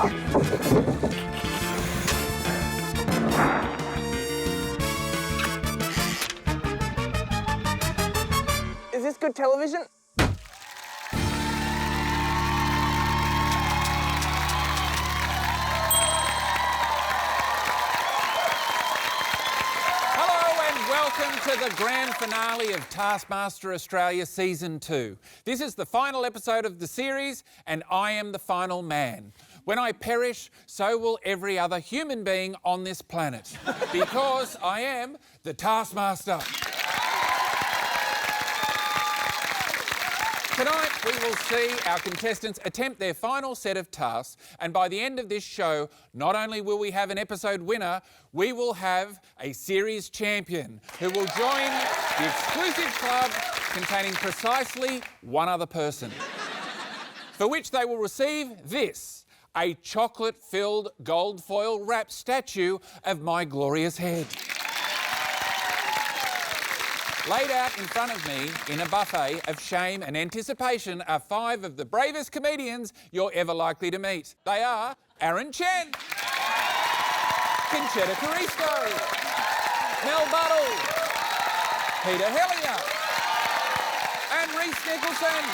Is this good television? Welcome to the grand finale of Taskmaster Australia Season 2. This is the final episode of the series, and I am the final man. When I perish, so will every other human being on this planet, because I am the Taskmaster. Tonight, we will see our contestants attempt their final set of tasks, and by the end of this show, not only will we have an episode winner, we will have a series champion who will join the exclusive club containing precisely one other person, for which they will receive this, a chocolate-filled gold foil wrapped statue of my glorious head. Laid out in front of me in a buffet of shame and anticipation are 5 of the bravest comedians you're ever likely to meet. They are Aaron Chen, Conchetta Caristo, Mel Buttle, Peter Hellier, and Reece Nicholson.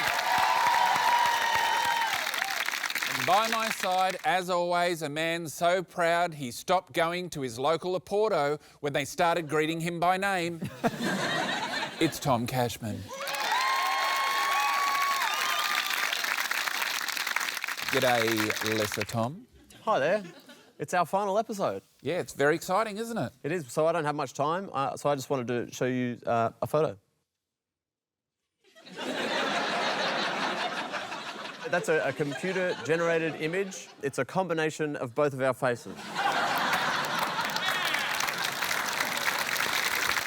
And by my side, as always, a man so proud he stopped going to his local Oporto when they started greeting him by name. It's Tom Cashman. G'day, Lesser Tom. Hi there. It's our final episode. Yeah, it's very exciting, isn't it? It is. So I don't have much time, so I just wanted to show you a photo. That's a computer-generated image. It's a combination of both of our faces.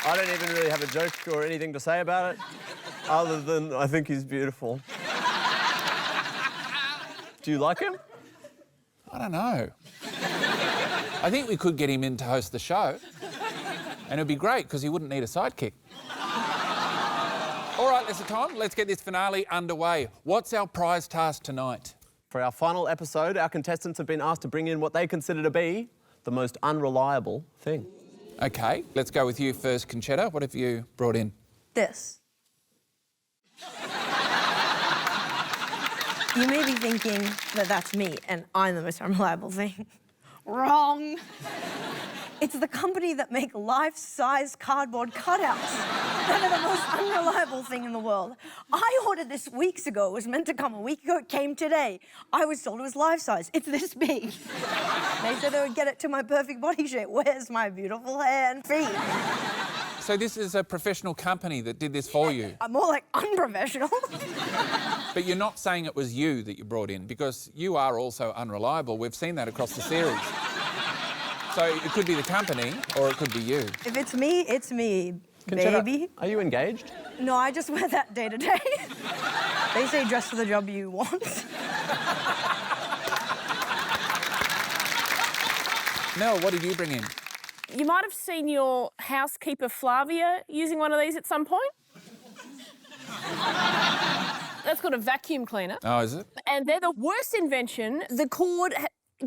I don't even really have a joke or anything to say about it, other than I think he's beautiful. Do you like him? I don't know. I think we could get him in to host the show, and it'd be great because he wouldn't need a sidekick. All right, Lesser Tom, let's get this finale underway. What's our prize task tonight? For our final episode, our contestants have been asked to bring in what they consider to be the most unreliable thing. OK, let's go with you first, Conchetta. What have you brought in? This. You may be thinking that that's me and I'm the most unreliable thing. Wrong. It's the company that make life-size cardboard cutouts that are the most unreliable thing in the world. I ordered this weeks ago. It was meant to come a week ago. It came today. I was told it was life-size. It's this big. They said they would get it to my perfect body shape. Where's my beautiful hair and feet? So this is a professional company that did this for you? I'm more like unprofessional. But you're not saying it was you that you brought in, because you are also unreliable. We've seen that across the series. So it could be the company, or it could be you. If it's me, it's me, Conchetta, baby. are you engaged? No, I just wear that day to day. They say dress for the job you want. Mel, what did you bring in? You might have seen your housekeeper Flavia using one of these at some point. That's called a vacuum cleaner. Oh, is it? And they're the worst invention. The cord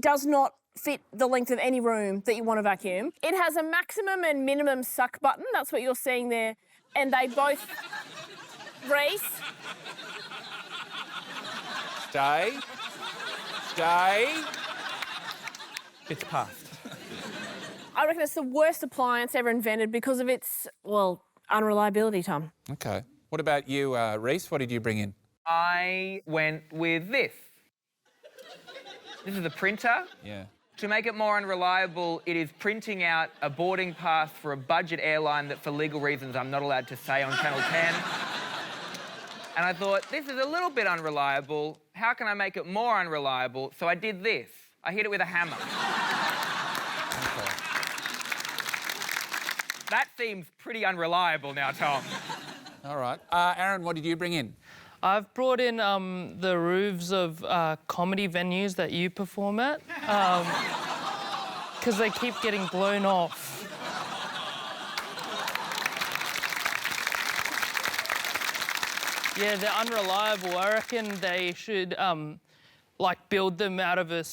does not fit the length of any room that you want to vacuum. It has a maximum and minimum suck button. That's what you're seeing there. And they both... Reece? Stay. Stay. It's past. I reckon it's the worst appliance ever invented because of its, well, unreliability, Tom. OK. What about you, Reece? What did you bring in? I went with this. This is a printer. Yeah. To make it more unreliable, it is printing out a boarding pass for a budget airline that, for legal reasons, I'm not allowed to say on Channel 10. And I thought, this is a little bit unreliable. How can I make it more unreliable? So I did this. I hit it with a hammer. Okay. That seems pretty unreliable now, Tom. All right. Aaron, what did you bring in? I've brought in the roofs of comedy venues that you perform at, because they keep getting blown off. Yeah, they're unreliable. I reckon they should, like, build them out of a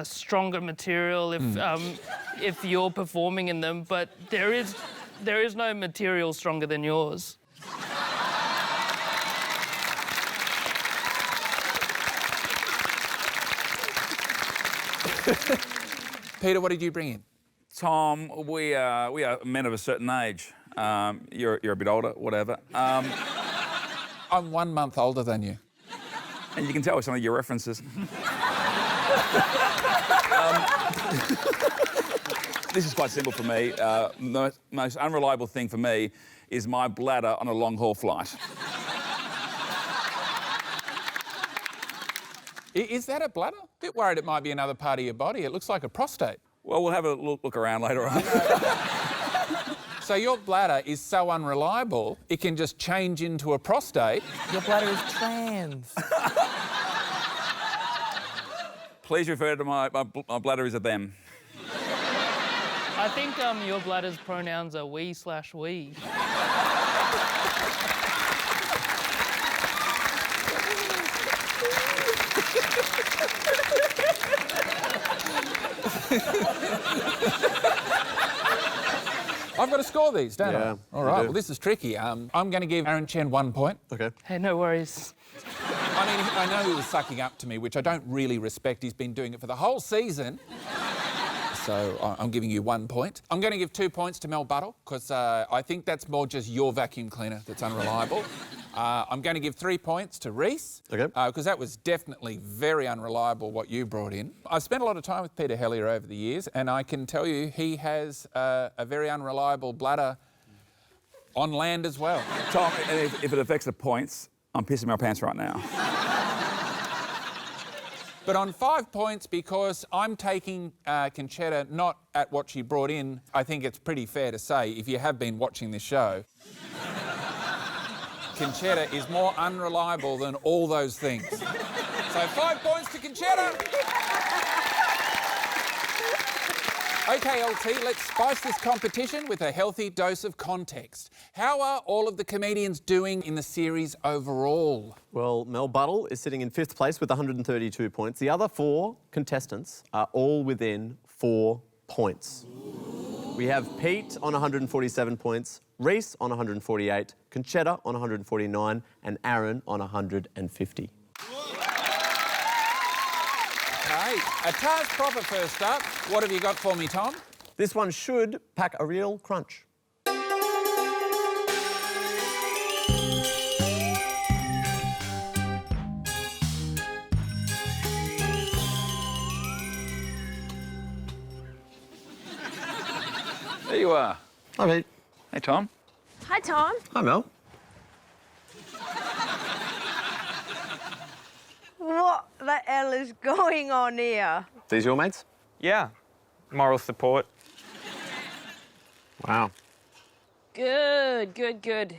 stronger material if you're performing in them, but there is no material stronger than yours. Peter, what did you bring in? Tom, we are men of a certain age. You're a bit older, whatever. I'm 1 month older than you. And you can tell with some of your references. This is quite simple for me. The most unreliable thing for me is my bladder on a long-haul flight. Is that a bladder? Bit worried it might be another part of your body. It looks like a prostate. Well, we'll have a look around later on. So your bladder is so unreliable, it can just change into a prostate. Your bladder is trans. Please refer to my bladder as a them. I think your bladder's pronouns are we/we. I've got to score these, don't I? Yeah, All right, you do. well, this is tricky. I'm going to give Aaron Chen 1 point. Okay. Hey, no worries. I mean, I know he was sucking up to me, which I don't really respect. He's been doing it for the whole season. So I'm giving you 1 point. I'm going to give 2 points to Mel Buttle, because I think that's more just your vacuum cleaner that's unreliable. I'm going to give 3 points to Reese, Okay. because that was definitely very unreliable what you brought in. I've spent a lot of time with Peter Hellier over the years, and I can tell you he has a very unreliable bladder on land as well. Tom, if it affects the points, I'm pissing my pants right now. But on 5 points, because I'm taking Conchetta not at what she brought in, I think it's pretty fair to say, if you have been watching this show, Conchetta is more unreliable than all those things. So 5 points to Conchetta. OK, LT, let's spice this competition with a healthy dose of context. How are all of the comedians doing in the series overall? Well, Mel Buttle is sitting in 5th place with 132 points. The other 4 contestants are all within 4 points. We have Pete on 147 points, Reese on 148, Conchetta on 149, and Aaron on 150. OK, a task proper first up. What have you got for me, Tom? This one should pack a real crunch. There you are. Hi, Pete. Hey, Tom. Hi, Tom. Hi, Mel. What the hell is going on here? These your mates? Yeah. Moral support. Wow. Good. Yep.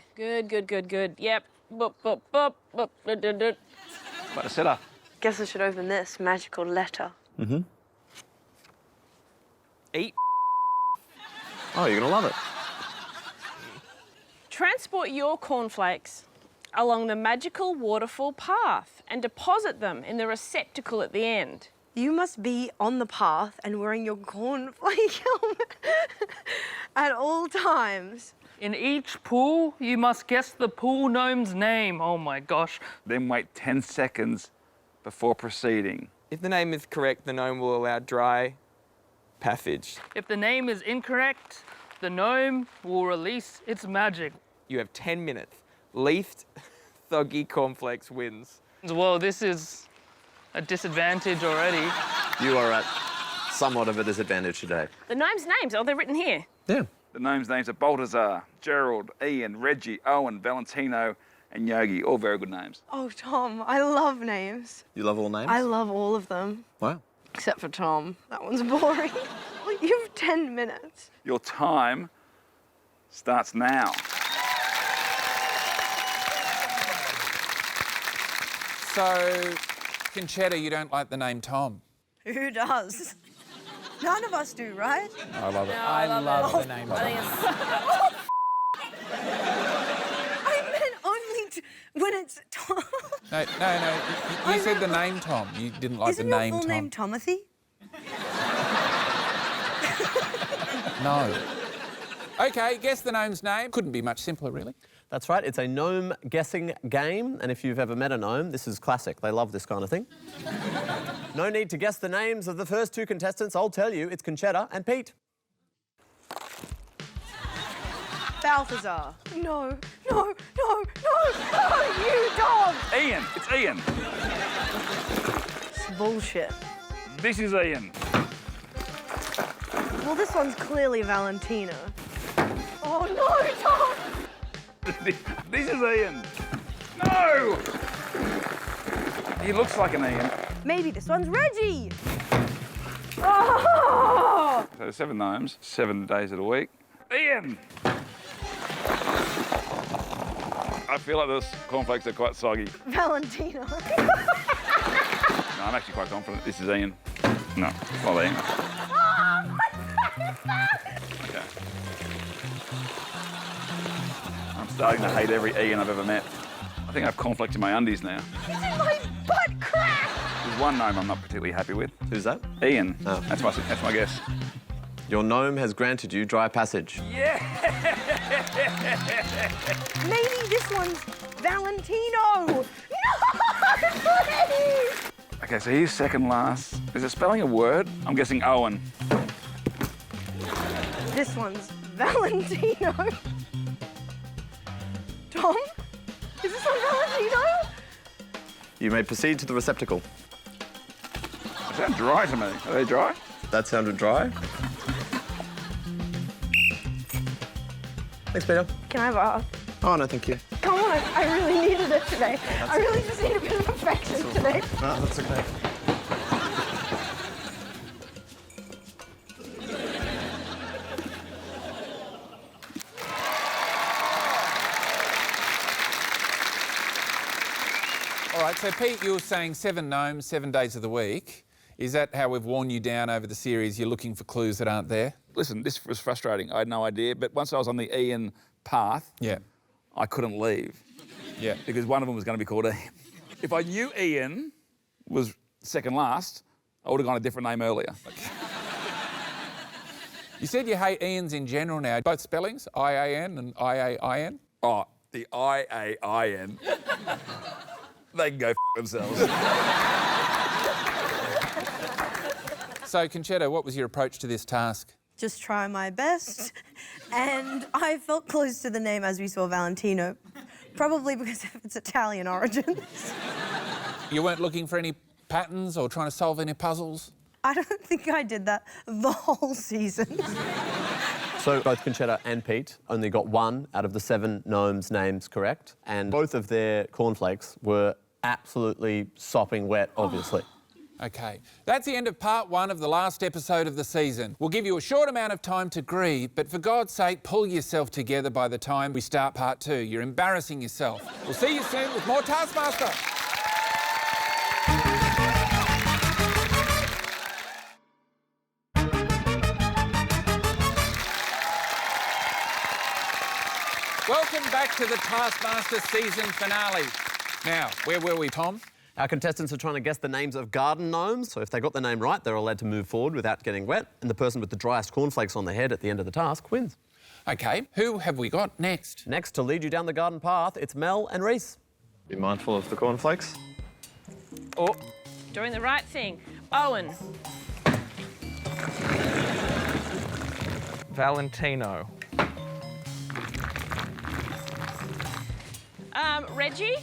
Boop, boop, boop, boop, boop, boop, boop. Quite a setup. Guess I should open this magical letter. Eat. Oh, you're gonna love it. Transport your cornflakes along the magical waterfall path and deposit them in the receptacle at the end. You must be on the path and wearing your cornflake helmet at all times. In each pool, you must guess the pool gnome's name. Oh my gosh. Then wait 10 seconds before proceeding. If the name is correct, the gnome will allow dry passage. If the name is incorrect, the gnome will release its magic. You have 10 minutes. Least soggy cornflakes wins. Well, this is a disadvantage already. You are at somewhat of a disadvantage today. The gnomes' names, they're written here. Yeah. The gnomes' names are Baltazar, Gerald, Ian, Reggie, Owen, Valentino, and Yogi. All very good names. Oh, Tom, I love names. You love all names? I love all of them. Wow. Except for Tom. That one's boring. Well, you have 10 minutes. Your time starts now. So, Conchetta, you don't like the name Tom? Who does? None of us do, right? I love it. I love the name. I think it's... I meant only when it's Tom. No. You said the name Tom. You didn't like Isn't the your name full Tom. name Timothy? No. OK, guess the gnome's name. Couldn't be much simpler, really. That's right, it's a gnome guessing game, and if you've ever met a gnome, this is classic. They love this kind of thing. No need to guess the names of the first two contestants. I'll tell you, it's Conchetta and Pete. Balthazar. No, no, no, no, no, you dog! Ian. It's Ian. It's bullshit. This is Ian. Well, this one's clearly Valentina. Oh, no, Tom! This is Ian. No! He looks like an Ian. Maybe this one's Reggie. Oh! So 7 gnomes, 7 days of the week. Ian! I feel like those cornflakes are quite soggy. Valentina. No, I'm actually quite confident this is Ian. No, it's not Ian. Okay. I'm starting to hate every Ian I've ever met. I think I have cornflakes in my undies now. This is my butt crack! There's one gnome I'm not particularly happy with. Who's that? Ian. Oh. That's my guess. Your gnome has granted you dry passage. Maybe this one's Valentino. No, please! Okay, so he's second last. Is it spelling a word? I'm guessing Owen. This one's Valentino. Tom? Is this one Valentino? You may proceed to the receptacle. They sound dry to me. Are they dry? That sounded dry. Thanks, Peter. Can I have a... Oh, no, thank you. Come on, I really needed it today. I really just need a bit of affection today. No, that's okay. All right, so Pete, you were saying 7 gnomes, 7 days of the week. Is that how we've worn you down over the series? You're looking for clues that aren't there? Listen, this was frustrating. I had no idea, but once I was on the Ian path, Yeah. I couldn't leave Yeah. because one of them was going to be called Ian. If I knew Ian was second last, I would have gone a different name earlier. You said you hate Ians in general now. Both spellings, I-A-N and I-A-I-N? Oh, the I-A-I-N. They can go f themselves. So, Conchetta, what was your approach to this task? Just try my best. And I felt close to the name as we saw Valentino, probably because of its Italian origins. You weren't looking for any patterns or trying to solve any puzzles? I don't think I did that the whole season. So both Conchetta and Pete only got 1 out of the 7 gnomes' names correct, and both of their cornflakes were absolutely sopping wet, obviously. OK, that's the end of part 1 of the last episode of the season. We'll give you a short amount of time to grieve, but for God's sake, pull yourself together by the time we start part 2. You're embarrassing yourself. We'll see you soon with more Taskmaster. Welcome back to the Taskmaster season finale. Now, where were we, Tom? Our contestants are trying to guess the names of garden gnomes, so if they got the name right, they're allowed to move forward without getting wet, and the person with the driest cornflakes on their head at the end of the task wins. OK, who have we got next? Next, to lead you down the garden path, it's Mel and Reese. Be mindful of the cornflakes. Oh, Doing the right thing. Owen. Valentino. Reggie.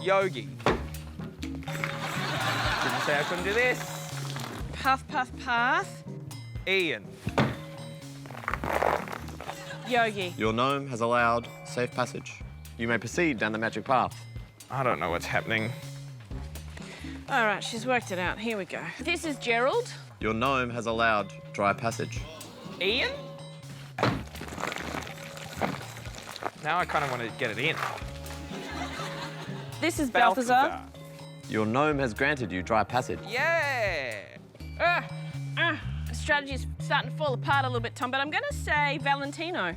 Yogi. Didn't say I couldn't do this. Puff, puff, path. Ian. Yogi. Your gnome has allowed safe passage. You may proceed down the magic path. I don't know what's happening. All right, she's worked it out. Here we go. This is Gerald. Your gnome has allowed dry passage. Ian? Now I kind of want to get it in. This is Balthazar. Your gnome has granted you dry passage. Yeah! The strategy's starting to fall apart a little bit, Tom, but I'm going to say Valentino.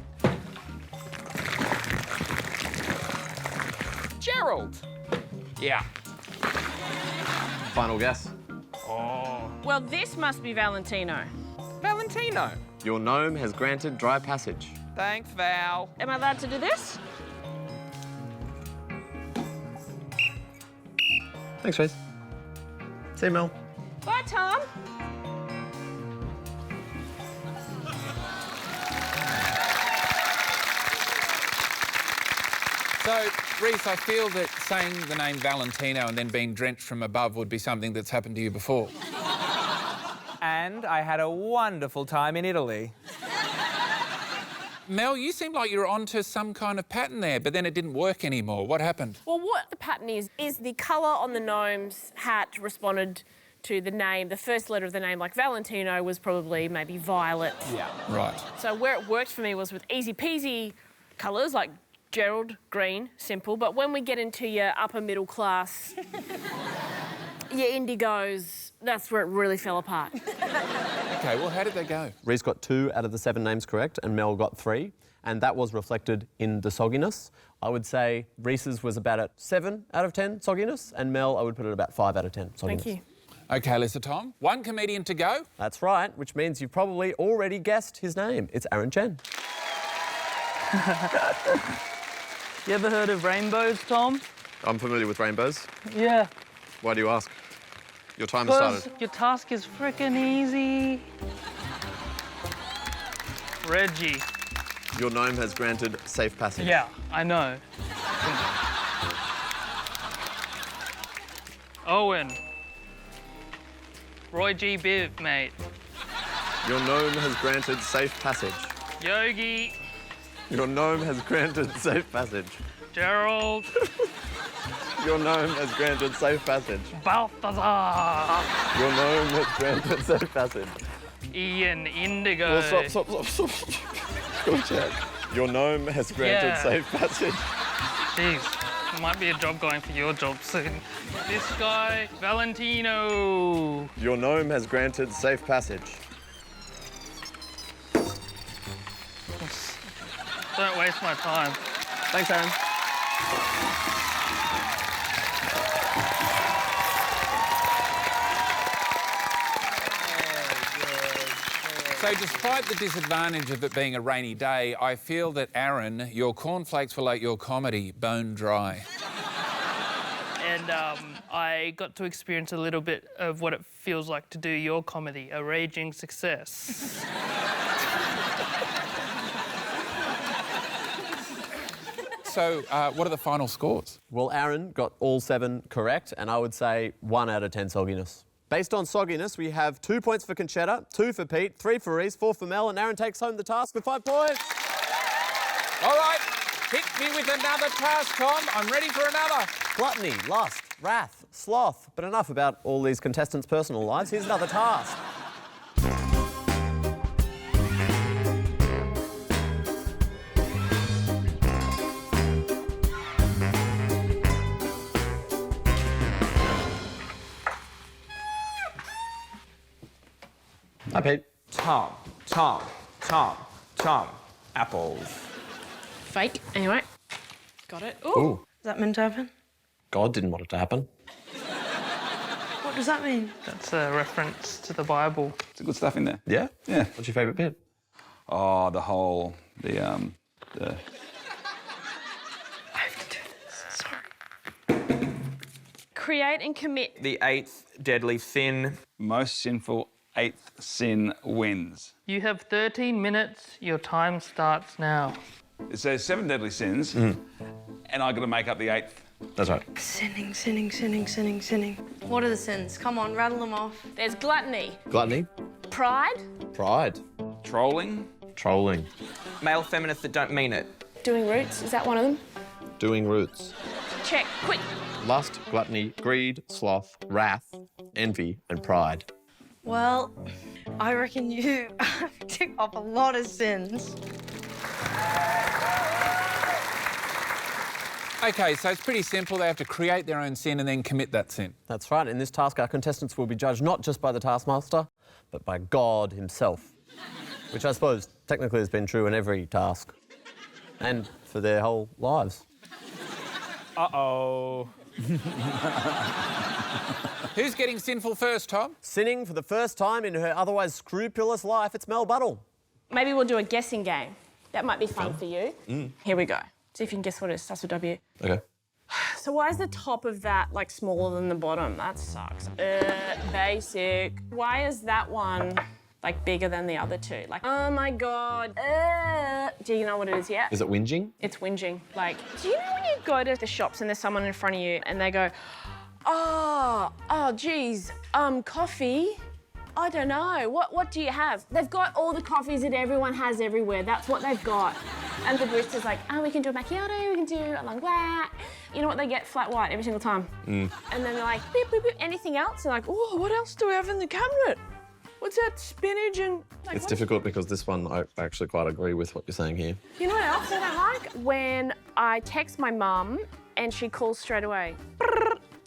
Gerald. Yeah. Final guess. Oh. Well, this must be Valentino. Valentino. Your gnome has granted dry passage. Thanks, Val. Am I allowed to do this? Thanks, Reese. See you, Mel. Bye, Tom. So, Reese, I feel that saying the name Valentino and then being drenched from above would be something that's happened to you before. And I had a wonderful time in Italy. Mel, you seem like you were onto some kind of pattern there, but then it didn't work anymore. What happened? Well, what the pattern is the colour on the gnome's hat responded to the name. The first letter of the name, like Valentino, was probably maybe violet. Yeah. Right. So where it worked for me was with easy peasy colours like Gerald, green, simple. But when we get into your upper middle class, your indigos, that's where it really fell apart. OK, well, how did they go? Reese got 2 out of the 7 names correct, and Mel got 3, and that was reflected in the sogginess. I would say Reese's was about at 7 out of 10 sogginess, and Mel, I would put it about 5 out of 10 sogginess. Thank you. OK, Alyssa, Tom, 1 comedian to go. That's right, which means you've probably already guessed his name. It's Aaron Chen. You ever heard of rainbows, Tom? I'm familiar with rainbows. Yeah. Why do you ask? Your time has Because started. your task is frickin' easy. Reggie. Your gnome has granted safe passage. Yeah, I know. Owen. Roy G. Biv, mate. Your gnome has granted safe passage. Yogi. Your gnome has granted safe passage. Gerald. Your gnome has granted safe passage. Balthazar. Your gnome has granted safe passage. Ian Indigo. Oh, stop. Go check. Your gnome has granted Yeah. safe passage. Jeez, there might be a job going for your job soon. This guy, Valentino. Your gnome has granted safe passage. Don't waste my time. Thanks, Aaron. So despite the disadvantage of it being a rainy day, I feel that, Aaron, your cornflakes were like your comedy, bone dry. And I got to experience a little bit of what it feels like to do your comedy, a raging success. So what are the final scores? Well, Aaron got all 7 correct, and I would say 1 out of 10 sogginess. Based on sogginess, we have 2 points for Conchetta, 2 for Pete, 3 for Reese, 4 for Mel, and Aaron takes home the task with 5 points. All right, hit me with another task, Tom. I'm ready for another. Gluttony, lust, wrath, sloth. But enough about all these contestants' personal lives. Here's another task. Hi, Pete. Tom. Apples. Fake. Anyway. Got it. Ooh. Is that meant to happen? God didn't want it to happen. What does that mean? That's a reference to the Bible. It's good stuff in there. Yeah? Yeah. What's your favourite bit? Oh, the whole, the I have to do this. Sorry. Create and commit. The 8th deadly sin. most sinful 8th sin wins. You have 13 minutes. Your time starts now. It says 7 deadly sins, and I got to make up the 8th. That's right. Sinning. What are the sins? Come on, rattle them off. There's gluttony, Gluttony. pride, Pride. Trolling. Trolling. Male feminists that don't mean it. doing roots. Is that one of them? Doing roots. Check, quick. Lust, gluttony, greed, sloth, wrath, envy, and pride. Well, I reckon you tick off a lot of sins. OK, so it's pretty simple. They have to create their own sin and then commit that sin. That's right. In this task, our contestants will be judged not just by the Taskmaster, but by God himself. Which I suppose technically has been true in every task. And for their whole lives. Uh-oh. Who's getting sinful first, Tom? Sinning for the first time in her otherwise scrupulous life, it's Mel Buttle. Maybe we'll do a guessing game. That might be fun for you. Here we go. See if you can guess what it is. Starts with W. Okay. So why is the top of that, like, smaller than the bottom? That sucks. Basic. Why is that one, like, bigger than the other two? Like, oh, my God. Do you know what it is yet? Is it whinging? It's whinging. Like, do you know when you go to the shops and there's someone in front of you and they go, geez, coffee? I don't know. What do you have? They've got all the coffees that everyone has everywhere. That's what they've got. And the barista's like, we can do a macchiato, we can do a long black. You know what they get? Flat white every single time. And then they're like, beep, beep, beep. Anything else? They're like, oh, what else do we have in the cabinet? What's that? Spinach and... Like, It's difficult because this one, I actually quite agree with what you're saying here. You know what else I don't like? When I text my mum and she calls straight away.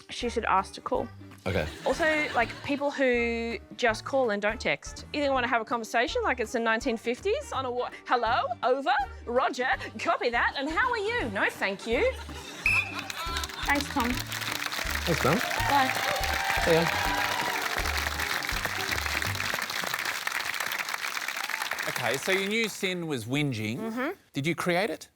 She should ask to call. Okay. Also, like, people who just call and don't text. Either want to have a conversation like it's the 1950s on a hello, over, roger, copy that, and how are you? No, thank you. Thanks, Tom. Thanks, Mel. Bye. See ya. Okay, so your new sin was whinging. Did you create it?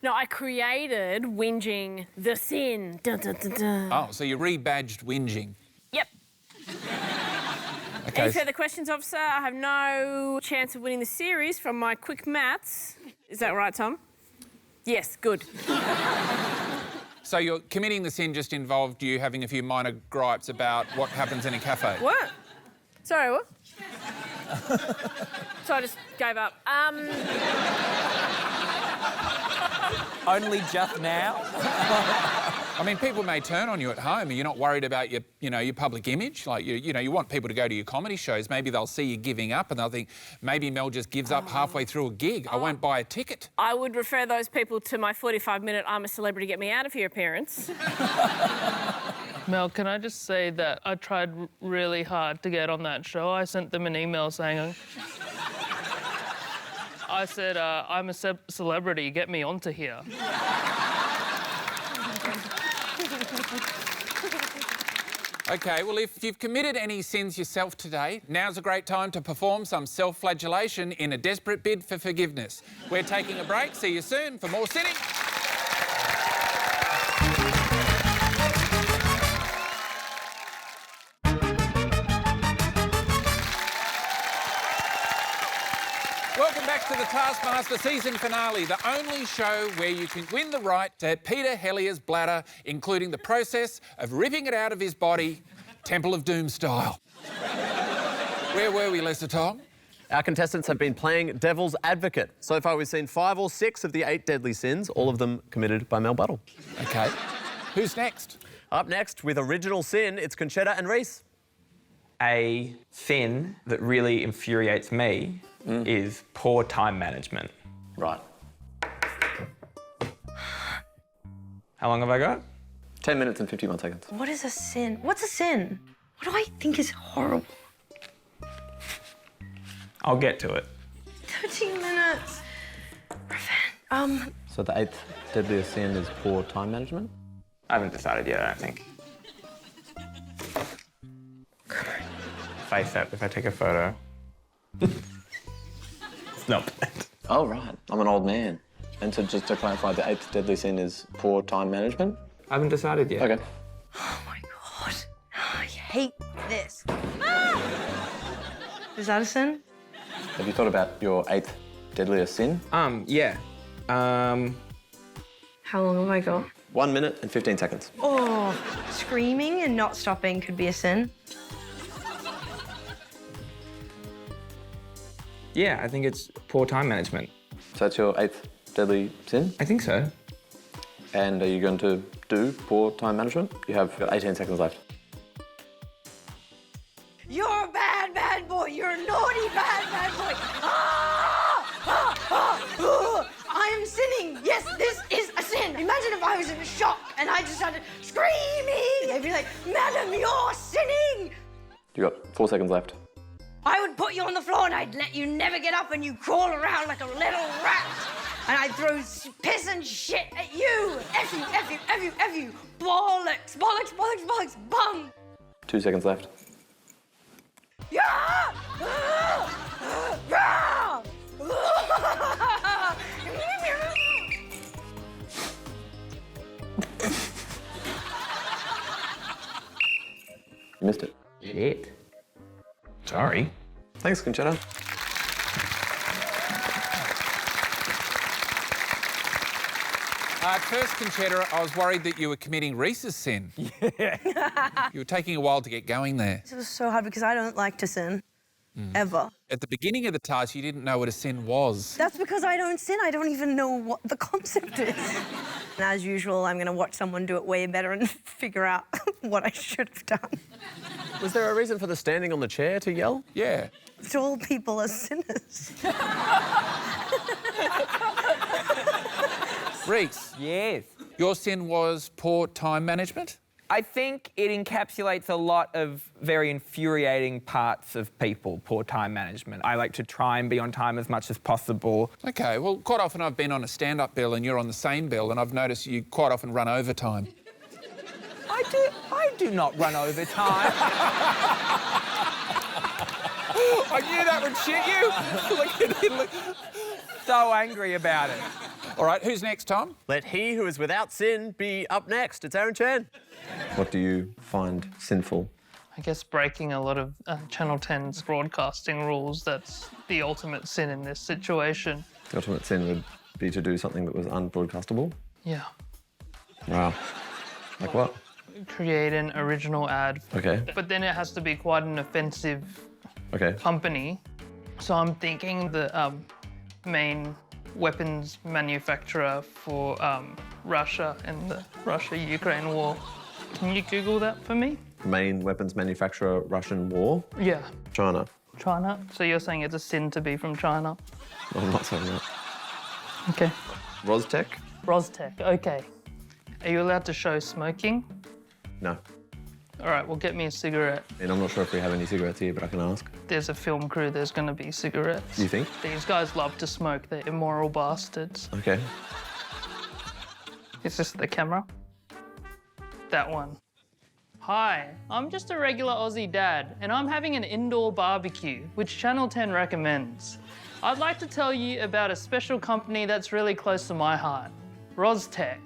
No, I created whinging the sin. Dun, dun, dun, dun. Oh, so you rebadged whinging. Yep. Okay. Any further questions, officer? I have no chance of winning the series from my quick maths. Is that right, Tom? Yes, good. So you're committing the sin just involved you having a few minor gripes about what happens in a cafe? What? Sorry, what? So I just gave up. Only just now? I mean, people may turn on you at home and you're not worried about your, your public image. Like, you want people to go to your comedy shows. Maybe they'll see you giving up and they'll think, maybe Mel just gives up halfway through a gig. I won't buy a ticket. I would refer those people to my 45-minute I'm a Celebrity, Get Me Out of Here appearance. Mel, can I just say that I tried really hard to get on that show. I sent them an email saying... I said, I'm a celebrity, get me onto here. OK, well, if you've committed any sins yourself today, now's a great time to perform some self-flagellation in a desperate bid for forgiveness. We're taking a break. See you soon for more sinning. Welcome back to the Taskmaster season finale, the only show where you can win the right to Peter Hellier's bladder, including the process of ripping it out of his body, Temple of Doom style. Where were we, Lester Tom? Our contestants have been playing devil's advocate. So far, we've seen 5 or 6 of the 8 deadly sins, all of them committed by Mel Buttle. OK. Who's next? Up next, with original sin, it's Conchetta and Reese. A sin that really infuriates me is poor time management. Right. How long have I got? 10 minutes and 51 seconds. What is a sin? What's a sin? What do I think is horrible? I'll get to it. 13 minutes. So the 8th deadliest sin is poor time management? I haven't decided yet, I don't think. Face up if I take a photo. It's not bad. Oh, right. I'm an old man. And so just to clarify, the 8th deadly sin is poor time management? I haven't decided yet. Okay. Oh my God. I hate this. Is that a sin? Have you thought about your 8th deadliest sin? Yeah. How long have I got? 1 minute and 15 seconds. Oh, screaming and not stopping could be a sin. Yeah, I think it's poor time management. So that's your 8th deadly sin? I think so. And are you going to do poor time management? You have 18 seconds left. You're a bad, bad boy. You're a naughty, bad, bad boy. I am sinning. Yes, this is a sin. Imagine if I was in shock and I just started screaming. They'd be like, Madam, you're sinning. You got 4 seconds left. I would put you on the floor and I'd let you never get up and you crawl around like a little rat. And I throw piss and shit at you. F you, F you, F you, F you. Bollocks, bollocks, bollocks, bollocks, bum. 2 seconds left. Yeah! Ah! You missed it. Shit. Sorry. Thanks, Conchetta. At first, Conchetta, I was worried that you were committing Reese's sin. Yeah. You were taking a while to get going there. This was so hard because I don't like to sin. Ever. At the beginning of the task, you didn't know what a sin was. That's because I don't sin. I don't even know what the concept is. And as usual, I'm going to watch someone do it way better and figure out what I should have done. Was there a reason for the standing on the chair to yell? Yeah. So all people are sinners. Reese, Yes. your sin was poor time management? I think it encapsulates a lot of very infuriating parts of people, poor time management. I like to try and be on time as much as possible. OK, well, quite often I've been on a stand-up bill and you're on the same bill, and I've noticed you quite often run overtime. I do not run overtime. I knew that would shit you. Look at him. So angry about it. All right, who's next, Tom? Let he who is without sin be up next. It's Aaron Chan. What do you find sinful? I guess breaking a lot of Channel 10's broadcasting rules, that's the ultimate sin in this situation. The ultimate sin would be to do something that was unbroadcastable? Yeah. Wow. Like what? Create an original ad. Okay. But then it has to be quite an offensive Okay. company. So I'm thinking the main weapons manufacturer for Russia and the Russia-Ukraine war. Can you Google that for me? Main weapons manufacturer, Russian war? Yeah. China. China? So you're saying it's a sin to be from China? No, I'm not saying that. Okay. Rostec? Rostec, okay. Are you allowed to show smoking? No. All right, well, get me a cigarette. And I'm not sure if we have any cigarettes here, but I can ask. There's a film crew, there's gonna be cigarettes. You think? These guys love to smoke, they're immoral bastards. Okay. Is this the camera? That one. Hi, I'm just a regular Aussie dad, and I'm having an indoor barbecue, which Channel 10 recommends. I'd like to tell you about a special company that's really close to my heart, Rostec.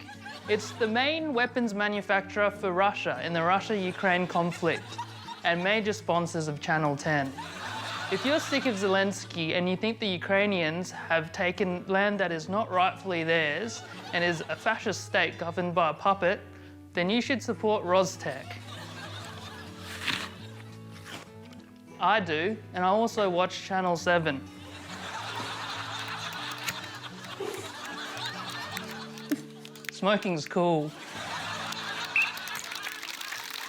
It's the main weapons manufacturer for Russia in the Russia-Ukraine conflict and major sponsors of Channel 10. If you're sick of Zelensky and you think the Ukrainians have taken land that is not rightfully theirs and is a fascist state governed by a puppet, then you should support Rostec. I do, and I also watch Channel 7. Smoking's cool.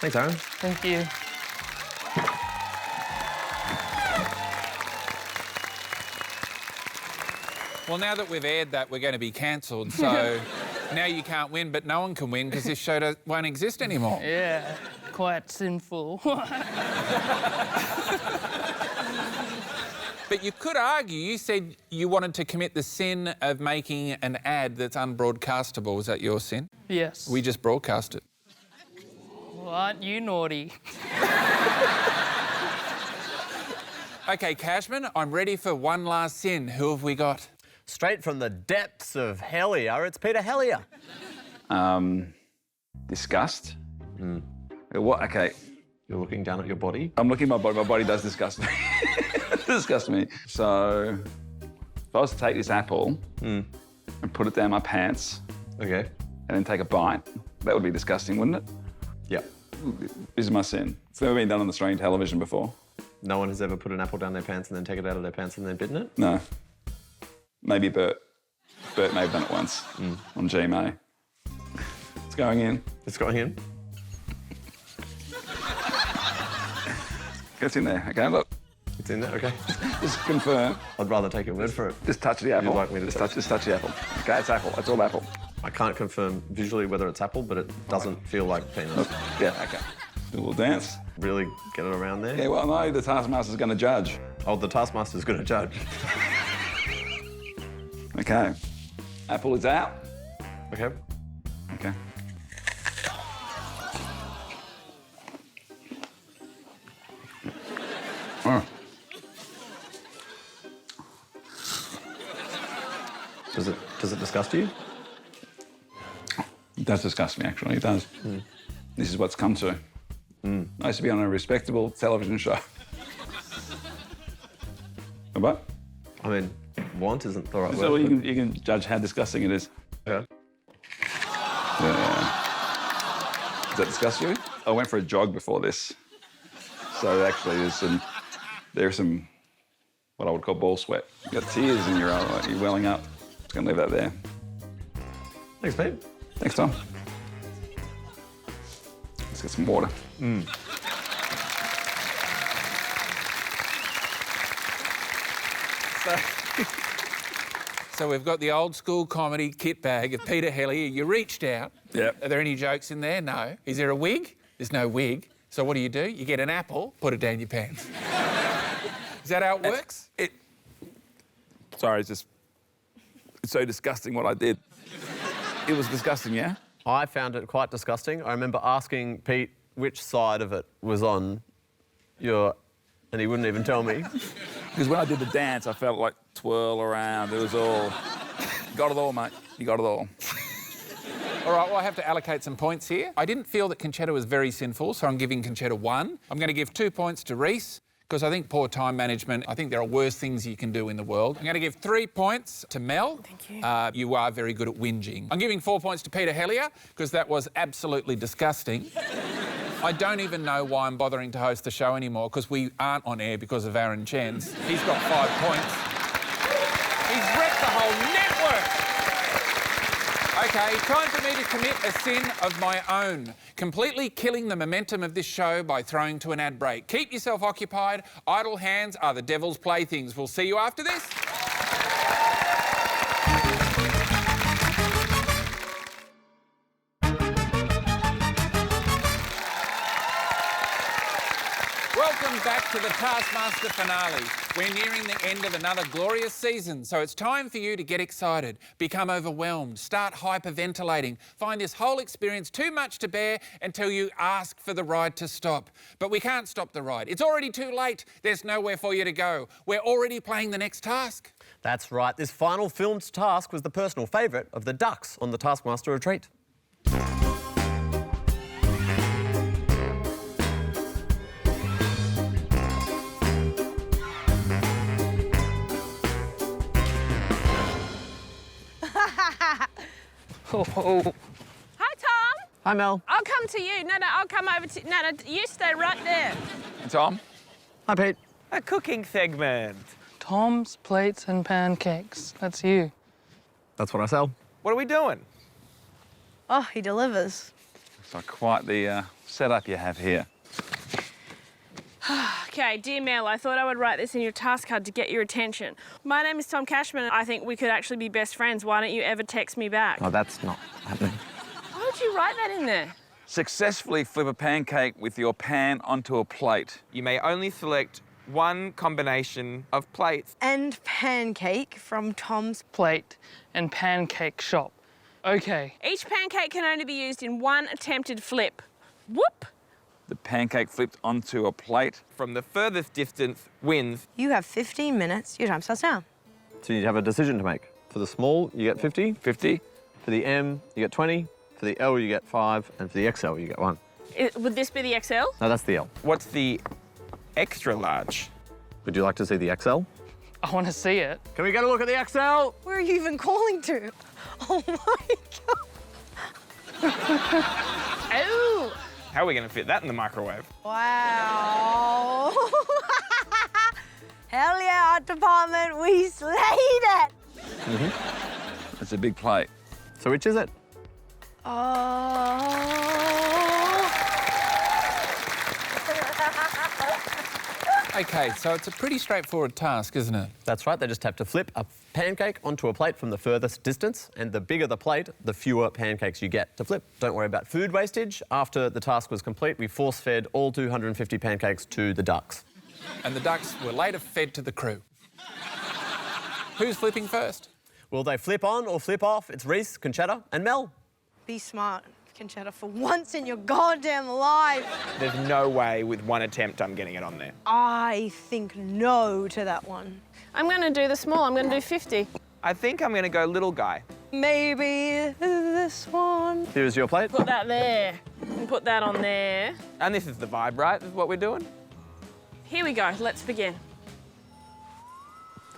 Thanks, Aaron. Thank you. Well, now that we've aired that, we're going to be cancelled, so now you can't win, but no one can win because this show won't exist anymore. Yeah, quite sinful. But you could argue, you said you wanted to commit the sin of making an ad that's unbroadcastable. Was that your sin? Yes. We just broadcast it. Well, aren't you naughty? OK, Cashman, I'm ready for one last sin. Who have we got? Straight from the depths of Hellier, it's Peter Hellier. Disgust. What? Okay. You're looking down at your body? I'm looking at my body. My body does disgust me. It disgusts me. So, if I was to take this apple and put it down my pants, Okay. and then take a bite, that would be disgusting, wouldn't it? Yep. This is my sin. It's never been done on Australian television before. No one has ever put an apple down their pants and then take it out of their pants and then bitten it? No. Maybe Bert. Bert may have done it once on GMA. It's going in. It's going in? It's in there. Okay, look. It's in there, okay. Just confirm. I'd rather take your word for it. Just touch the apple. You'd like me to just touch the apple. Okay, it's apple. It's all apple. I can't confirm visually whether it's apple, but it doesn't feel like penis. Yeah, okay. Do a little dance. Really get it around there? Yeah, well, no, the Taskmaster's going to judge. Oh, the Taskmaster's going to judge. Okay. Apple is out. Okay. Okay. Oh. Does it disgust you? It does disgust me, actually. It does. This is what's come to. I used to be on a respectable television show. What? I mean, want isn't the right word. So you can judge how disgusting it is. Yeah. Yeah. Does that disgust you? I went for a jog before this. So actually there's some what I would call ball sweat. You've got tears in your eye, like you're welling up. Just gonna leave that there. Thanks, Pete. Thanks, Tom. Let's get some water. So we've got the old school comedy kit bag of Peter Hellier. You reached out. Yep. Are there any jokes in there? No. Is there a wig? There's no wig. So what do? You get an apple, put it down your pants. Is that how it works? Sorry, it's so disgusting what I did. It was disgusting, yeah? I found it quite disgusting. I remember asking Pete which side of it was on and he wouldn't even tell me. Because when I did the dance, I felt like twirl around. It was all... You got it all, mate. You got it all. All right, well, I have to allocate some points here. I didn't feel that Conchetta was very sinful, so I'm giving Conchetta 1. I'm going to give 2 points to Reese, because I think poor time management, I think there are worse things you can do in the world. I'm going to give 3 points to Mel. Thank you. You are very good at whinging. I'm giving 4 points to Peter Hellier, because that was absolutely disgusting. I don't even know why I'm bothering to host the show anymore, because we aren't on air because of Aaron Chen's. He's got 5 points. He's wrecked the whole network. OK, time for me to commit a sin of my own, completely killing the momentum of this show by throwing to an ad break. Keep yourself occupied. Idle hands are the devil's playthings. We'll see you after this. Welcome back to the Taskmaster finale. We're nearing the end of another glorious season, so it's time for you to get excited, become overwhelmed, start hyperventilating, find this whole experience too much to bear until you ask for the ride to stop. But we can't stop the ride. It's already too late. There's nowhere for you to go. We're already playing the next task. That's right. This final filmed task was the personal favourite of the ducks on the Taskmaster retreat. Hi, Tom. Hi, Mel. I'll come to you. No, I'll come over to... No, you stay right there. And Tom? Hi, Pete. A cooking segment. Tom's plates and pancakes. That's you. That's what I sell. What are we doing? Oh, he delivers. So quite the setup you have here. OK, dear Mel, I thought I would write this in your task card to get your attention. My name is Tom Cashman. I think we could actually be best friends. Why don't you ever text me back? Oh, that's not happening. Why would you write that in there? Successfully flip a pancake with your pan onto a plate. You may only select one combination of plates. And pancake from Tom's. Plate and pancake shop. OK. Each pancake can only be used in one attempted flip. Whoop! The pancake flipped onto a plate. From the furthest distance wins. You have 15 minutes. Your time starts now. So you have a decision to make. For the small, you get 50. 50. For the M, you get 20. For the L, you get 5. And for the XL, you get 1. Would this be the XL? No, that's the L. What's the extra large? Would you like to see the XL? I want to see it. Can we get a look at the XL? Where are you even calling to? Oh, my God. Oh! How are we going to fit that in the microwave? Wow. Hell yeah, art department, we slayed it. It's a big plate. So which is it? OK, so it's a pretty straightforward task, isn't it? That's right, they just have to flip a pancake onto a plate from the furthest distance, and the bigger the plate, the fewer pancakes you get to flip. Don't worry about food wastage. After the task was complete, we force-fed all 250 pancakes to the ducks. And the ducks were later fed to the crew. Who's flipping first? Will they flip on or flip off? It's Reese, Conchetta, and Mel. Be smart, Conchetta, for once in your goddamn life. There's no way with one attempt I'm getting it on there. I think no to that one. I'm going to do the small. I'm going to do 50. I think I'm going to go little guy. Maybe this one. Here's your plate. Put that there. And put that on there. And this is the vibe, right? This is what we're doing? Here we go. Let's begin.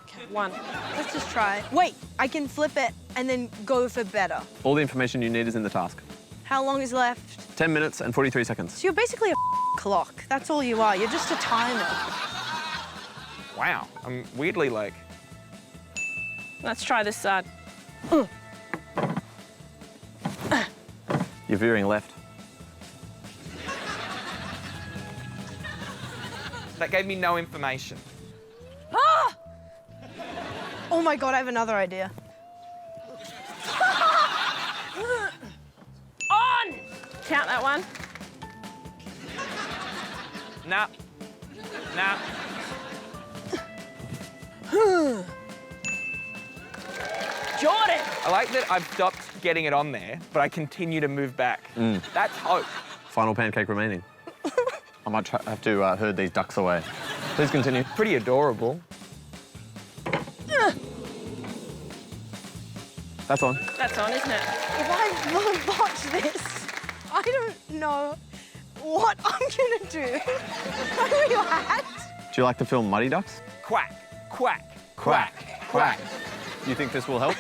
Okay, 1. Let's just try it. Wait, I can flip it and then go for better. All the information you need is in the task. How long is left? 10 minutes and 43 seconds. So you're basically a clock. That's all you are. You're just a timer. Wow, I'm weirdly like... Let's try this side. You're veering left. That gave me no information. Ah! Oh my God, I have another idea. On! Count that one. Nah. Nah. Jordan! I like that I've stopped getting it on there, but I continue to move back. That's hope. Final pancake remaining. I might have to herd these ducks away. Please continue. Pretty adorable. That's on. That's on, isn't it? If I botch this, I don't know what I'm gonna do. Can we laugh? Do you like to film Muddy Ducks? Quack, quack, Quack, quack. Do you think this will help?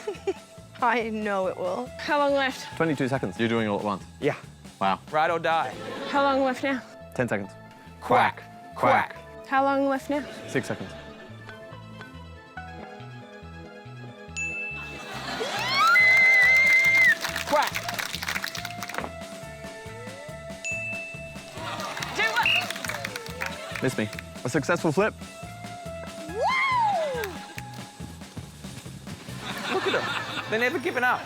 I know it will. How long left? 22 seconds. You're doing it all at once. Yeah. Wow. Ride or die. How long left now? 10 seconds. Quack, quack. How long left now? 6 seconds. Quack. Do it! Miss me. A successful flip. Woo! Look at them. They're never giving up.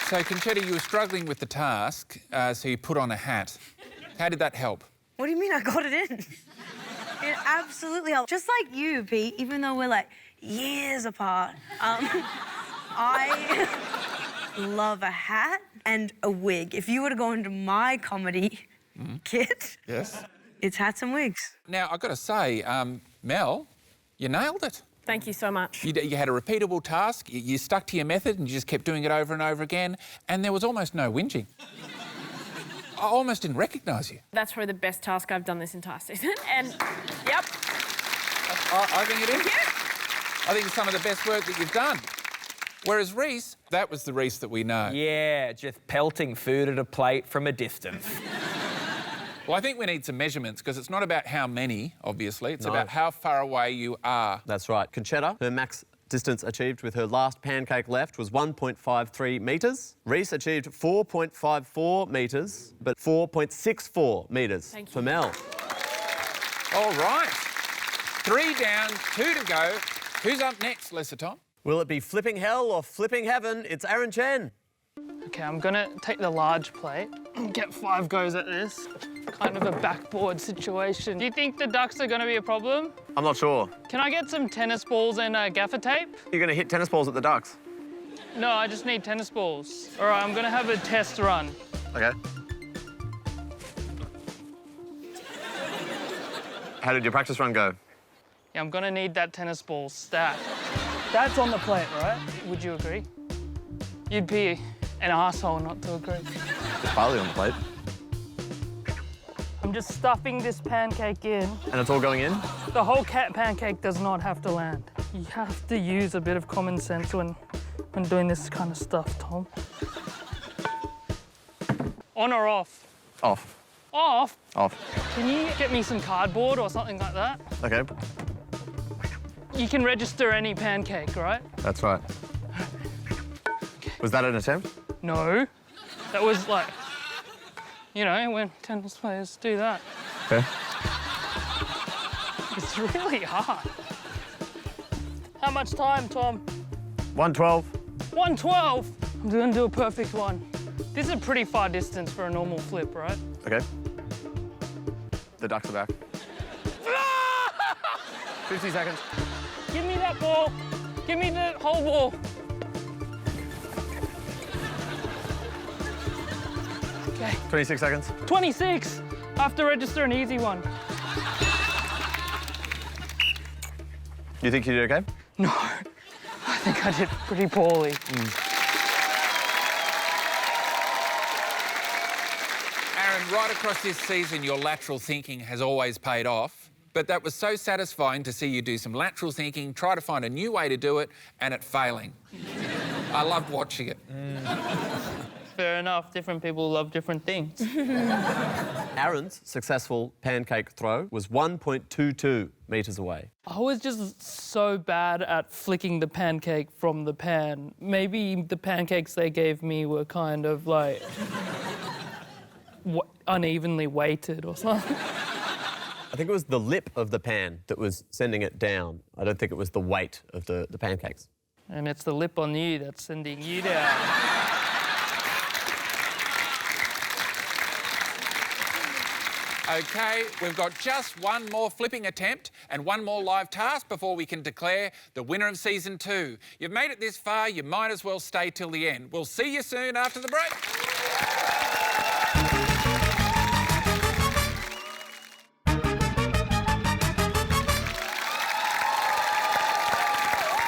So, Conchetta, you were struggling with the task, so you put on a hat. How did that help? What do you mean I got it in? It absolutely helped. Just like you, Pete, even though we're like years apart, I love a hat and a wig. If you were to go into my comedy kit, Yes. it's hats and wigs. Now, I've got to say, Mel, you nailed it. Thank you so much. You had a repeatable task, you stuck to your method and you just kept doing it over and over again, and there was almost no whinging. I almost didn't recognise you. That's probably the best task I've done this entire season. And, yep. I think it is. I think it's some of the best work that you've done. Whereas Reese, that was the Reese that we know. Yeah, just pelting food at a plate from a distance. Well, I think we need some measurements because it's not about how many, obviously. It's No. about how far away you are. That's right. Conchetta, her max distance achieved with her last pancake left was 1.53 metres. Reese achieved 4.54 metres, but 4.64 metres Thank you. for Mel. All right. 3 down, 2 to go. Who's up next, Lisa Tom? Will it be flipping hell or flipping heaven? It's Aaron Chen. Okay, I'm gonna take the large plate and get 5 goes at this. Kind of a backboard situation. Do you think the ducks are gonna be a problem? I'm not sure. Can I get some tennis balls and gaffer tape? You're going to hit tennis balls at the ducks. No, I just need tennis balls. All right, I'm gonna have a test run. Okay. How did your practice run go? Yeah, I'm gonna need that tennis ball stat. That's on the plate, right? Would you agree? You'd be an asshole not to agree. It's barley on the plate. I'm just stuffing this pancake in. And it's all going in? The whole pancake does not have to land. You have to use a bit of common sense when doing this kind of stuff, Tom. On or off? Off. Off? Off. Can you get me some cardboard or something like that? Okay. You can register any pancake, right? That's right. Was that an attempt? No. That was like, you know, when tennis players do that. Okay. It's really hard. How much time, Tom? 112. 112. I'm gonna do a perfect one. This is a pretty far distance for a normal flip, right? Okay. The ducks are back. 50 seconds. Give me that ball. Give me the whole ball. Okay. 26 seconds. 26. I have to register an easy one. You think you did okay? No, I think I did pretty poorly. Aaron, right across this season, your lateral thinking has always paid off. But that was so satisfying to see you do some lateral thinking, try to find a new way to do it, and it failing. I loved watching it. Fair enough, different people love different things. Aaron's successful pancake throw was 1.22 metres away. I was just so bad at flicking the pancake from the pan. Maybe the pancakes they gave me were kind of like unevenly weighted or something. I think it was the lip of the pan that was sending it down. I don't think it was the weight of the pancakes. And it's the lip on you that's sending you down. OK, we've got just one more flipping attempt and one more live task before we can declare the winner of Season 2. You've made it this far, you might as well stay till the end. We'll see you soon after the break.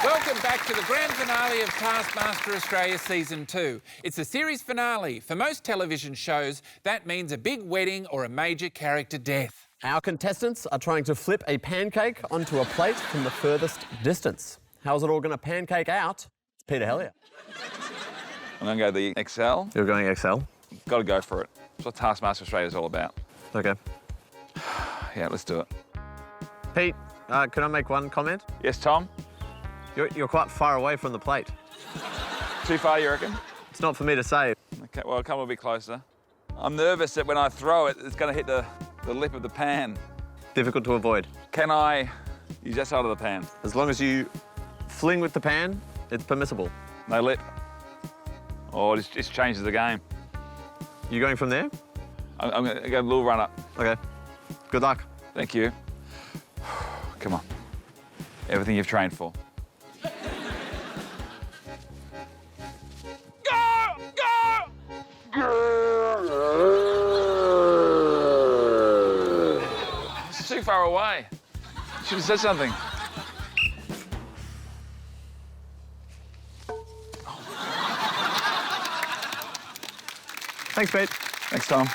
Welcome back to the grand finale of Taskmaster Australia Season 2. It's the series finale. For most television shows, that means a big wedding or a major character death. Our contestants are trying to flip a pancake onto a plate from the furthest distance. How's it all going to pancake out? It's Peter Hellier. I'm going to go the XL. You're going XL? Got to go for it. That's what Taskmaster Australia is all about. OK. Yeah, let's do it. Pete, can I make one comment? Yes, Tom? You're quite far away from the plate. Too far, you reckon? It's not for me to say. OK, well, come a bit closer. I'm nervous that when I throw it, it's going to hit the lip of the pan. Difficult to avoid. Can I use that side of the pan? As long as you fling with the pan, it's permissible. No lip? Oh, it just changes the game. You going from there? I'm going to go a little run up. OK. Good luck. Thank you. Come on. Everything you've trained for. It's too far away. Should have said something. Thanks, Pete. Thanks, Tom.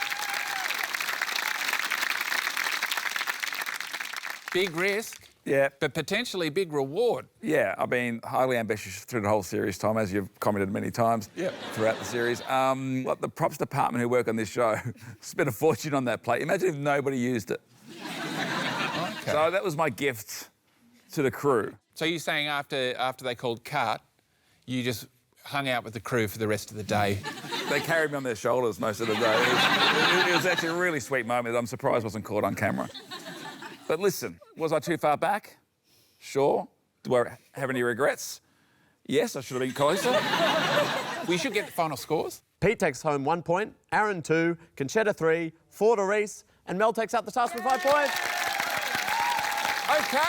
Big risk, Yeah, but potentially big reward. yeah. I've been highly ambitious through the whole series, Tom, as you've commented many times throughout the series. Like the props department who work on this show spent a fortune on that plate. Imagine if nobody used it. Okay. So that was my gift to the crew. So you're saying after they called cut, you just hung out with the crew for the rest of the day? They carried me on their shoulders most of the day. It was actually a really sweet moment that I'm surprised wasn't caught on camera. But listen, was I too far back? Sure. Do I have any regrets? Yes, I should have been closer. We should get the final scores. Pete takes home 1 point, Aaron 2, Conchetta 3, Ford to Reese, and Mel takes out the task with 5 points. OK.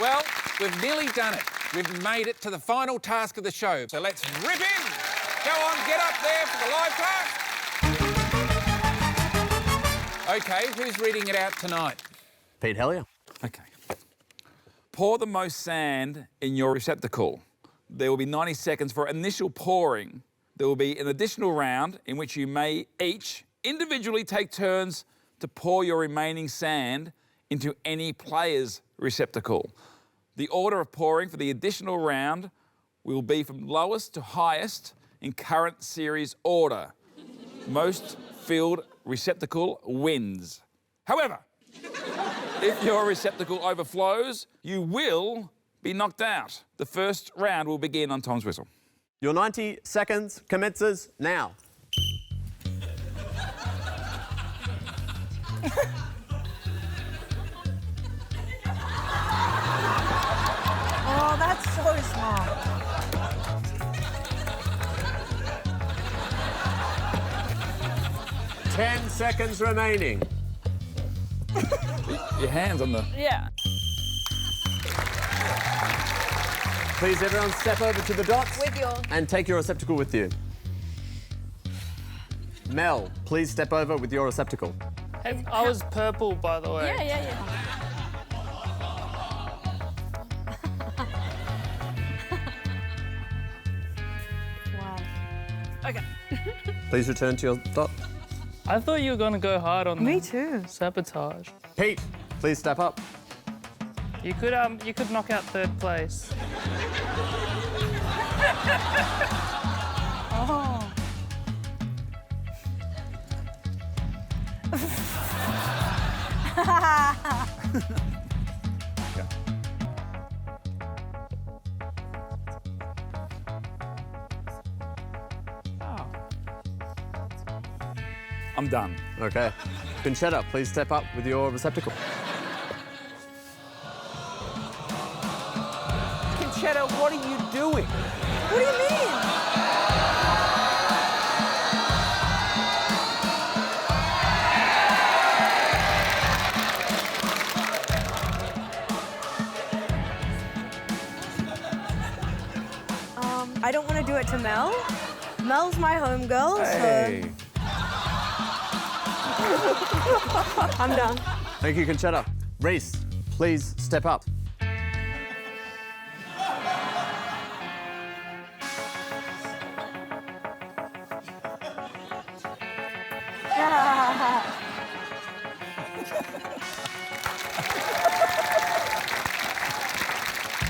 Well, we've nearly done it. We've made it to the final task of the show. So let's rip in. Go on, get up there for the live task. OK, who's reading it out tonight? Pete Hellier. Okay. Pour the most sand in your receptacle. There will be 90 seconds for initial pouring. There will be an additional round in which you may each individually take turns to pour your remaining sand into any player's receptacle. The order of pouring for the additional round will be from lowest to highest in current series order. Most filled receptacle wins. However, if your receptacle overflows, you will be knocked out. The first round will begin on Tom's whistle. Your 90 seconds commences now. Oh, that's so smart. Ten seconds remaining. Your hand's on the... Yeah. Please, everyone, step over to the dots. With yours. And take your receptacle with you. Mel, please step over with your receptacle. Hey, I was purple, by the way. Yeah. Wow. Okay. Please return to your dot. I thought you were going to go hard on Me the too. sabotage. Pete, please step up. You could knock out third place. Oh. I'm done. Okay. Conchetta, please step up with your receptacle. Conchetta, what are you doing? What do you mean? I don't want to do it to Mel. Mel's my homegirl, Hey. so I'm done. Thank you, Conchetta. Reese, please step up.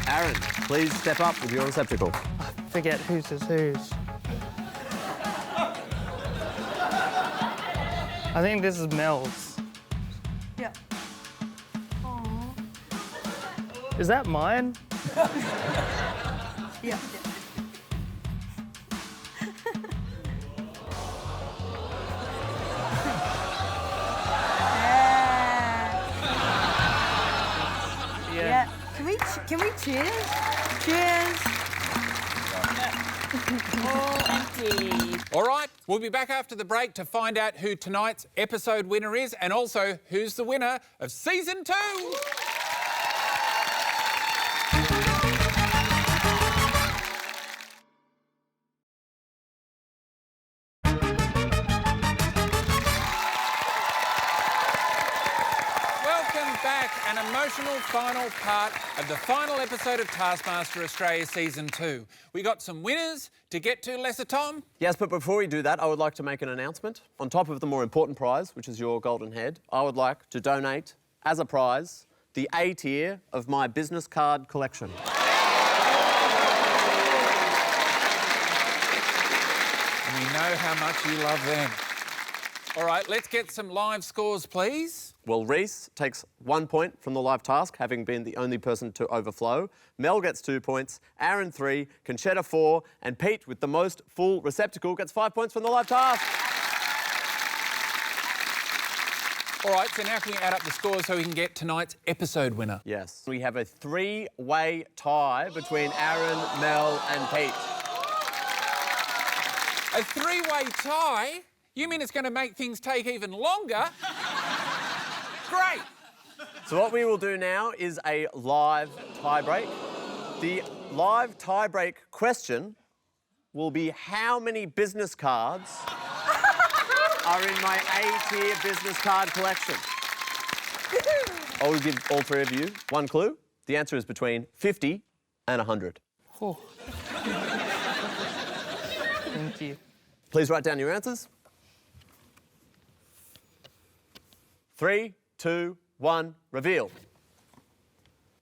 Aaron, please step up with your receptacle. Forget whose is whose. I think this is Mel's. Yeah. Aww. Is that mine? Yeah. Yeah. Can we cheers? Cheers. All right, we'll be back after the break to find out who tonight's episode winner is and also who's the winner of Season 2. Welcome back, an emotional final part of the final episode of Taskmaster Australia Season 2. We got some winners to get to, Lesser Tom. Yes, but before we do that, I would like to make an announcement. On top of the more important prize, which is your golden head, I would like to donate, as a prize, the A tier of my business card collection. We know how much you love them. All right, let's get some live scores, please. Well, Reese takes 1 point from the live task, having been the only person to overflow. Mel gets 2 points, Aaron 3, Conchetta 4, and Pete, with the most full receptacle, gets 5 points from the live task. All right, so now can we add up the scores so we can get tonight's episode winner? Yes. We have a 3-way tie between Aaron, Mel, and Pete. A 3-way tie? You mean it's going to make things take even longer? Great! So what we will do now is a live tie-break. The live tie-break question will be how many business cards are in my A-tier business card collection? I will give all three of you one clue. The answer is between 50 and 100. Oh. Thank you. Please write down your answers. 3, 2, 1, reveal.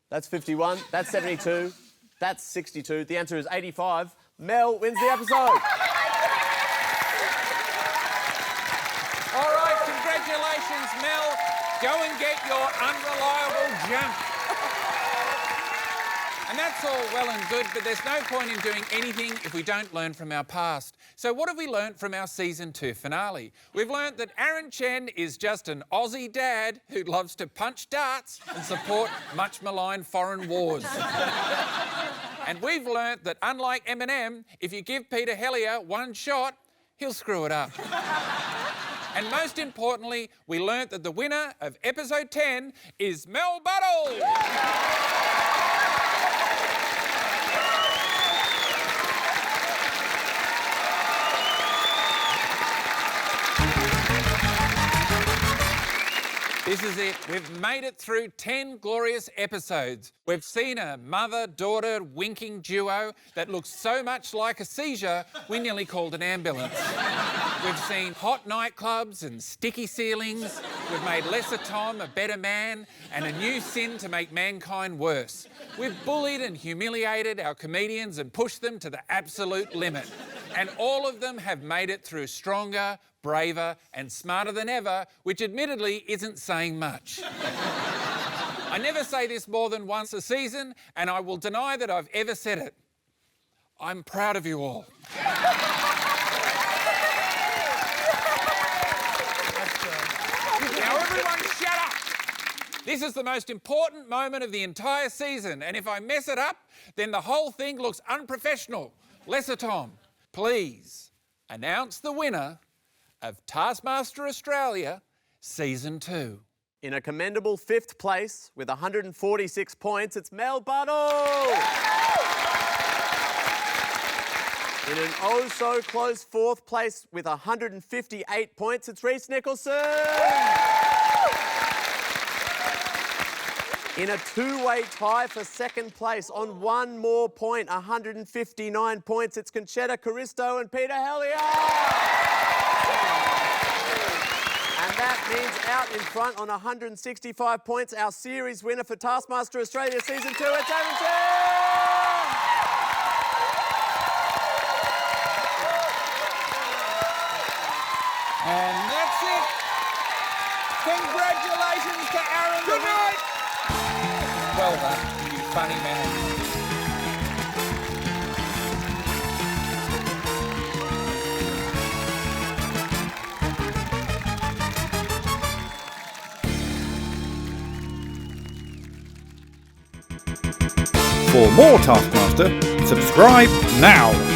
That's 51, that's 72, that's 62. The answer is 85. Mel wins the episode. All right, congratulations, Mel. Go and get your unreliable junk. And that's all well and good, but there's no point in doing anything if we don't learn from our past. So what have we learnt from our Season 2 finale? We've learnt that Aaron Chen is just an Aussie dad who loves to punch darts and support much maligned foreign wars. And we've learnt that unlike Eminem, if you give Peter Hellier one shot, he'll screw it up. And most importantly, we learnt that the winner of episode 10 is Mel Buttle. This is it. We've made it through 10 glorious episodes. We've seen a mother-daughter winking duo that looks so much like a seizure, we nearly called an ambulance. We've seen hot nightclubs and sticky ceilings. We've made Lesser Tom a better man and a new sin to make mankind worse. We've bullied and humiliated our comedians and pushed them to the absolute limit. And all of them have made it through stronger, braver and smarter than ever, which admittedly isn't saying much. I never say this more than once a season, and I will deny that I've ever said it. I'm proud of you all. Now everyone shut up! This is the most important moment of the entire season, and if I mess it up, then the whole thing looks unprofessional. Lesser Tom, please announce the winner of Taskmaster Australia Season 2. In a commendable 5th place with 146 points, it's Mel Buttle. In an oh-so-close 4th place with 158 points, it's Reece Nicholson. In a two-way tie for 2nd place on one more point, 159 points, it's Conchetta Caristo and Peter Hellier. And that means out in front on 165 points, our series winner for Taskmaster Australia Season 2, it's Avonton! And that's it. Congratulations to Aaron. Good night. Well done, you funny man. For more Taskmaster, subscribe now.